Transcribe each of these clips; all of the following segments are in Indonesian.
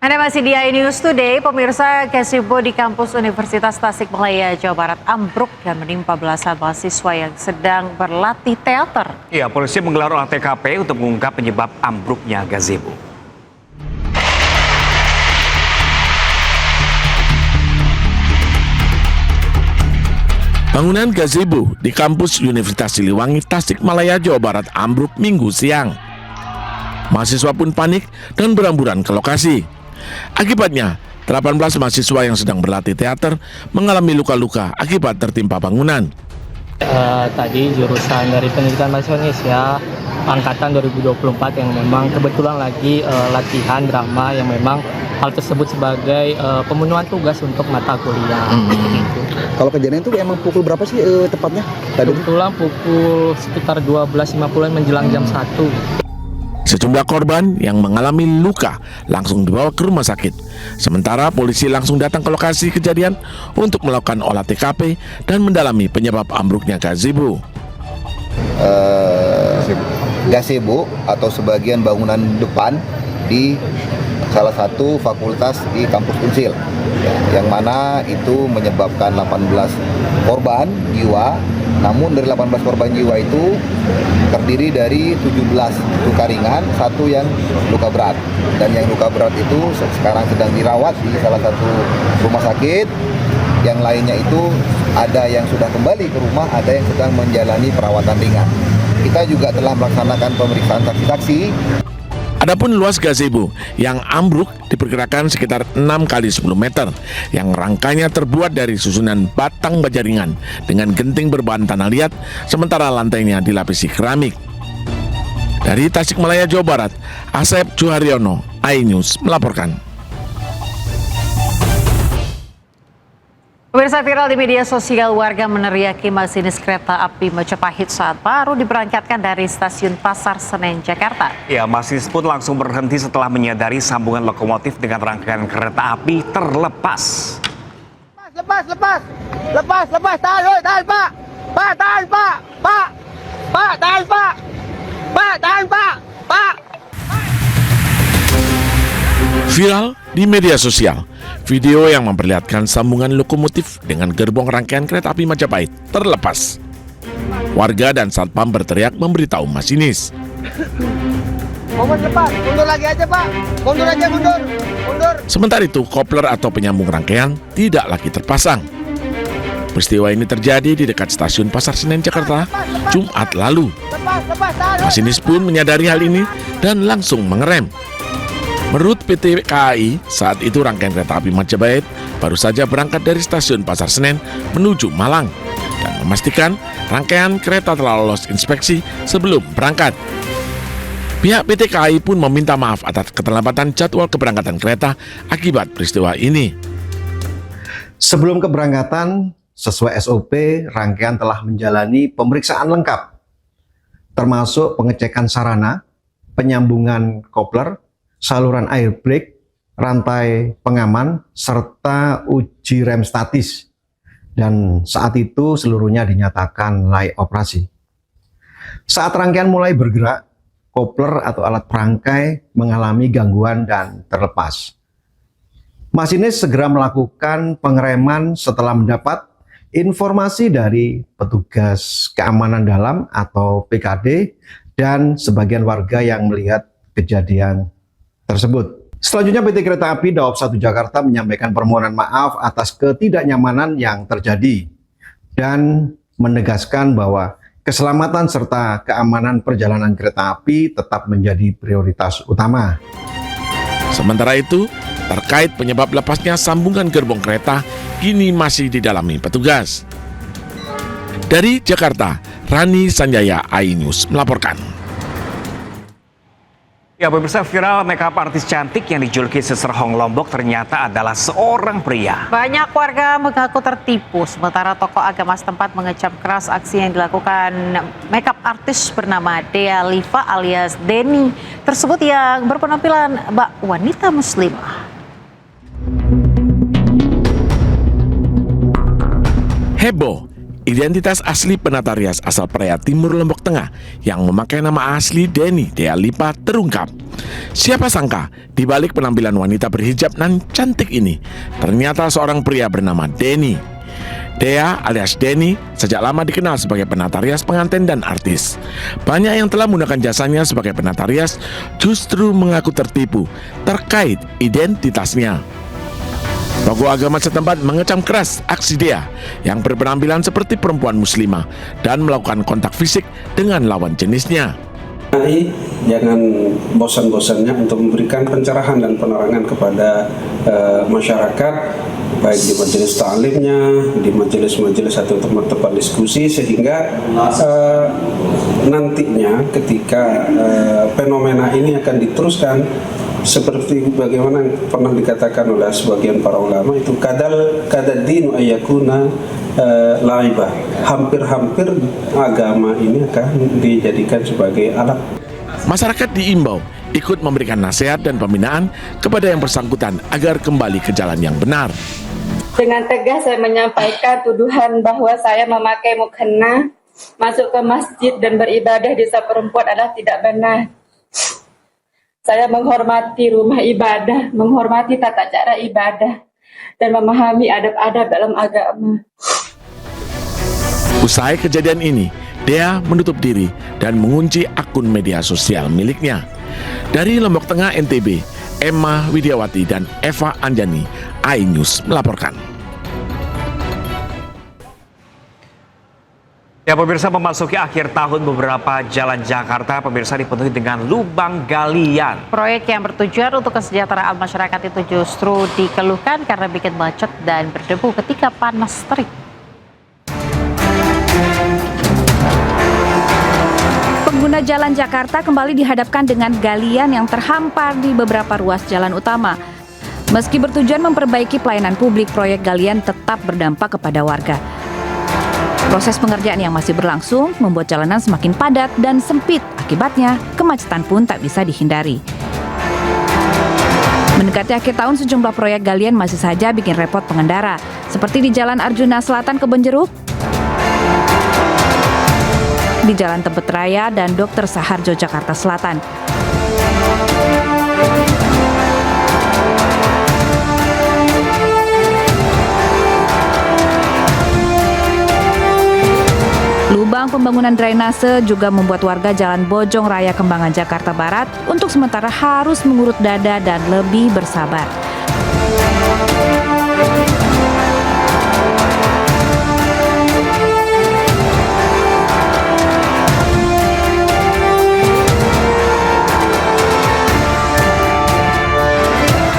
Anda masih di iNews Today, pemirsa. Gazebo di kampus Universitas Tasikmalaya, Jawa Barat ambruk dan menimpa belasan mahasiswa yang sedang berlatih teater. Ya, polisi menggelar olah TKP untuk mengungkap penyebab ambruknya gazebo. Bangunan gazebo di kampus Universitas Siliwangi, Tasikmalaya, Jawa Barat ambruk Minggu siang. Mahasiswa pun panik dan berhamburan ke lokasi. Akibatnya, 18 mahasiswa yang sedang berlatih teater mengalami luka-luka akibat tertimpa bangunan. Tadi jurusan dari pendidikan mahasiswa Indonesia angkatan 2024 yang memang kebetulan lagi latihan drama yang memang hal tersebut sebagai pemenuhan tugas untuk mata kuliah. Gitu. Kalau kejadian itu emang pukul berapa sih tepatnya? Kebetulan pukul sekitar 12.50 menjelang jam 1. Sejumlah korban yang mengalami luka langsung dibawa ke rumah sakit. Sementara polisi langsung datang ke lokasi kejadian untuk melakukan olah TKP dan mendalami penyebab ambruknya gazebo. Gazebo atau sebagian bangunan depan di salah satu fakultas di kampus Unsil, yang mana itu menyebabkan 18 korban jiwa. Namun dari 18 korban jiwa itu terdiri dari 17 luka ringan, 1 yang luka berat. Dan yang luka berat itu sekarang sedang dirawat di salah satu rumah sakit. Yang lainnya itu ada yang sudah kembali ke rumah, ada yang sedang menjalani perawatan ringan. Kita juga telah melaksanakan pemeriksaan saksi-saksi. Adapun luas gazebo yang ambruk diperkirakan sekitar 6 kali 10 meter yang rangkanya terbuat dari susunan batang baja ringan dengan genting berbahan tanah liat, sementara lantainya dilapisi keramik. Dari Tasikmalaya, Jawa Barat, Asep Juharyono, iNews melaporkan. Pemirsa, viral di media sosial, warga meneriaki masinis kereta api Majapahit saat baru diberangkatkan dari stasiun Pasar Senen, Jakarta. Ya, masinis pun langsung berhenti setelah menyadari sambungan lokomotif dengan rangkaian kereta api terlepas. Lepas, tahan, woy, tahan, Pak. Pak, tahan, Pak. Pak, tahan, Pak. Pak, tahan, Pak. Viral di media sosial, video yang memperlihatkan sambungan lokomotif dengan gerbong rangkaian kereta api Majapahit terlepas. Warga dan satpam berteriak memberitahu masinis. Momen lepas, mundur lagi aja, Pak. Mundur aja, mundur. Sementara itu, kopler atau penyambung rangkaian tidak lagi terpasang. Peristiwa ini terjadi di dekat stasiun Pasar Senen, Jakarta, Jumat lalu. Lepas, tahan. Masinis pun menyadari hal ini dan langsung mengerem. Menurut PT KAI, saat itu rangkaian kereta api Majapahit baru saja berangkat dari stasiun Pasar Senen menuju Malang dan memastikan rangkaian kereta telah lolos inspeksi sebelum berangkat. Pihak PT KAI pun meminta maaf atas keterlambatan jadwal keberangkatan kereta akibat peristiwa ini. Sebelum keberangkatan, sesuai SOP, rangkaian telah menjalani pemeriksaan lengkap, termasuk pengecekan sarana, penyambungan kopler, saluran air brake, rantai pengaman, serta uji rem statis. Dan saat itu seluruhnya dinyatakan layak operasi. Saat rangkaian mulai bergerak, kopler atau alat perangkai mengalami gangguan dan terlepas. Masinis segera melakukan pengereman setelah mendapat informasi dari petugas keamanan dalam atau PKD dan sebagian warga yang melihat kejadian tersebut. Selanjutnya PT Kereta Api Daob 1 Jakarta menyampaikan permohonan maaf atas ketidaknyamanan yang terjadi dan menegaskan bahwa keselamatan serta keamanan perjalanan kereta api tetap menjadi prioritas utama. Sementara itu, terkait penyebab lepasnya sambungan gerbong kereta kini masih didalami petugas. Dari Jakarta, Rani Sanjaya, iNews melaporkan. Ya, pemirsa, viral makeup artis cantik yang dijuluki Sister Hong Lombok ternyata adalah seorang pria. Banyak warga mengaku tertipu, sementara tokoh agama setempat mengecam keras aksi yang dilakukan makeup artis bernama Dea Liva alias Deni tersebut yang berpenampilan bak wanita muslimah. Heboh Identitas asli penata rias asal Praia Timur Lombok Tengah yang memakai nama asli Denny Dea Lipa terungkap. Siapa sangka di balik penampilan wanita berhijab nan cantik ini ternyata seorang pria bernama Denny. Dea alias Denny sejak lama dikenal sebagai penata rias pengantin dan artis. Banyak yang telah menggunakan jasanya sebagai penata rias justru mengaku tertipu terkait identitasnya. Tokoh agama setempat mengecam keras aksi Dea yang berpenampilan seperti perempuan muslimah dan melakukan kontak fisik dengan lawan jenisnya. Jangan bosan-bosannya untuk memberikan pencerahan dan penerangan kepada masyarakat, baik di majelis ta'limnya, di majelis-majelis atau tempat-tempat diskusi, sehingga nantinya ketika fenomena ini akan diteruskan seperti bagaimana pernah dikatakan oleh sebagian para ulama, itu kadadinu ayakuna laibah, hampir-hampir agama ini akan dijadikan sebagai alat. Masyarakat diimbau ikut memberikan nasihat dan pembinaan kepada yang bersangkutan agar kembali ke jalan yang benar. Dengan tegas saya menyampaikan tuduhan bahwa saya memakai mukena, masuk ke masjid dan beribadah di desa perempuan adalah tidak benar. Saya menghormati rumah ibadah, menghormati tata cara ibadah, dan memahami adab-adab dalam agama. Usai kejadian ini, Dea menutup diri dan mengunci akun media sosial miliknya. Dari Lombok Tengah NTB, Emma Widiawati dan Eva Anjani, iNews melaporkan. Ya pemirsa, memasuki akhir tahun beberapa jalan Jakarta pemirsa dipenuhi dengan lubang galian. Proyek yang bertujuan untuk kesejahteraan masyarakat itu justru dikeluhkan karena bikin macet dan berdebu ketika panas terik. Pengguna jalan Jakarta kembali dihadapkan dengan galian yang terhampar di beberapa ruas jalan utama. Meski bertujuan memperbaiki pelayanan publik, proyek galian tetap berdampak kepada warga. Proses pengerjaan yang masih berlangsung membuat jalanan semakin padat dan sempit. Akibatnya, kemacetan pun tak bisa dihindari. Mendekati akhir tahun, sejumlah proyek galian masih saja bikin repot pengendara, seperti di Jalan Arjuna Selatan Kebonjeruk, di Jalan Tebet Raya dan Dr. Saharjo Jakarta Selatan. Lubang pembangunan drainase juga membuat warga Jalan Bojong Raya Kembangan Jakarta Barat untuk sementara harus mengurut dada dan lebih bersabar.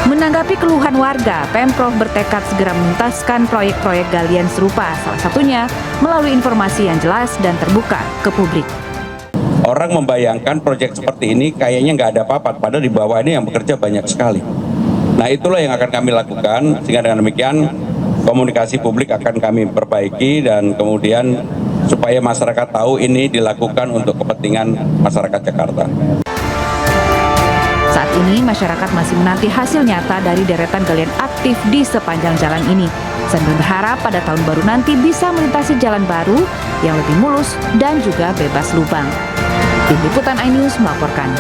Menanggapi keluhan warga, Pemprov bertekad segera menuntaskan proyek-proyek galian serupa, salah satunya melalui informasi yang jelas dan terbuka ke publik. Orang membayangkan proyek seperti ini kayaknya nggak ada apa-apa, padahal di bawah ini yang bekerja banyak sekali. Nah itulah yang akan kami lakukan, sehingga dengan demikian komunikasi publik akan kami perbaiki dan kemudian supaya masyarakat tahu ini dilakukan untuk kepentingan masyarakat Jakarta. Saat ini, masyarakat masih menanti hasil nyata dari deretan galian aktif di sepanjang jalan ini. Sambil berharap pada tahun baru nanti bisa melintasi jalan baru yang lebih mulus dan juga bebas lubang. Tim Liputan iNews melaporkan.